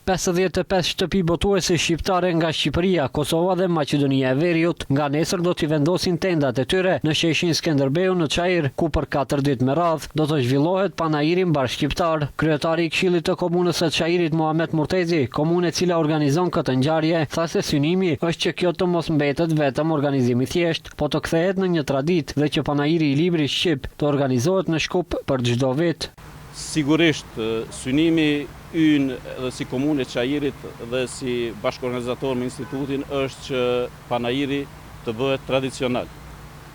55 shtëpi botuese shqiptare nga Shqipëria, Kosova dhe Maqedonia e Veriut nga nesër do t'i vendosin tendat e tyre në sheshin Skënderbeu në Çajër, ku për 4 ditë me radhë do të zhvillohet panairi mbarshqiptar. Kryetari i Këshillit të Komunës së Çajirit Muhamet Murtezi, komunë e cila organizon këtë ngjarje, tha se synimi është që kjo të mos mbetet vetëm organizim i thjesht, po të kthehet në një traditë dhe që panairi i librit shqip të organizohet në Shkup për çdo vit. Sigurisht, synimi ynë dhe si komunë e Çajirit dhe si bashkëorganizator me institutin është që panairi të bëhet tradicional.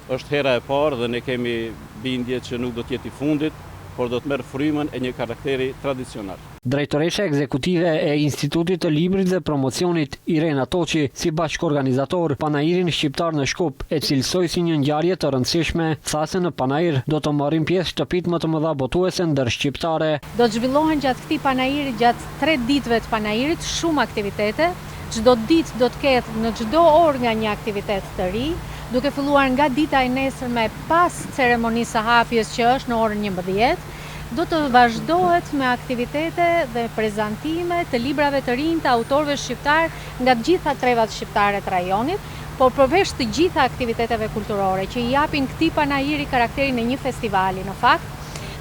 Është hera e parë dhe ne kemi bindje që nuk do të jetë i fundit, por do të merr frymën e një karakteri tradicional. Drejtoresha ekzekutive e Institutit të Librit dhe Promocionit, Irena Toçi, si bashkëorganizator panairin shqiptar në Shkup, e cilësoi si një ngjarje të rëndësishme, tha se në panair do të marrin pjesë shtëpitë më të mëdha botuese ndërshqiptare. Do të zhvillohen gjatë këtij panairi, gjatë 3 ditëve të panairit, shumë aktivitete. Çdo ditë do të ketë në çdo orë nga një aktivitet të ri, duke filluar nga dita e nesërme pas ceremonisë së hapjes që është në orën 11. Do të vazhdohet me aktivitete dhe prezantime të librave të rinj të autorëve shqiptar nga të gjitha trevat shqiptare të rajonit, por përveç të gjitha aktiviteteve kulturore që i japin këtij panairi karakterin e një festivali. Në fakt,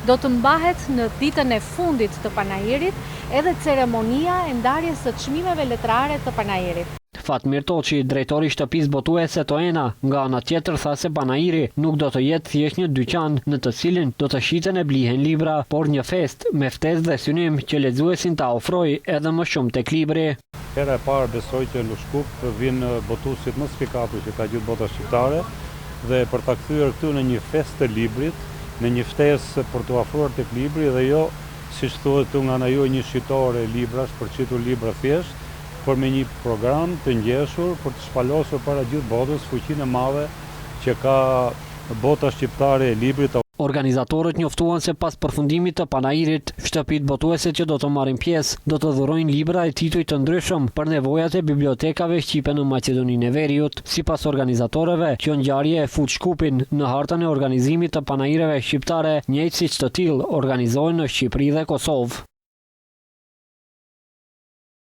do të mbahet në ditën e fundit të panairit edhe ceremonia e ndarjes së çmimeve letrare të panairit. Fatmir Toçi, drejtori i shtëpisë botuese Toena, nga ana tjetër tha se panairi nuk do të jetë thjesht një dyqan në të cilin do të shiten e blihen libra, por një fest me ftesë dhe synim që lexuesin ta ofrojë edhe më shumë tek libri. Hera e parë besoj që në Shkup vinë botuesit më spikatur që ka gjithë bota shqiptare dhe për ta kthyer këtu në një fest të librit, në një ftesë për të ofruar tek libri dhe jo siç thuhet nga ana juaj një shitore librash për qitur libra thjesht, por me një program të ngjeshur për të shpalosur para gjithë botës fuqinë e madhe që ka bota shqiptare e librit. Organizatorët njoftuan se pas përfundimit të panairit, shtëpitë botuese që do të marrin pjesë do të dhurojnë libra e tituj të ndryshëm për nevojat e bibliotekave shqipe në Maqedoninë e Veriut. Sipas organizatorëve, kjo ngjarje e fut Shkupin në hartën e organizimit të panaireve shqiptare, njëjtë siç të tillë organizohen në Shqipëri dhe Kosovë.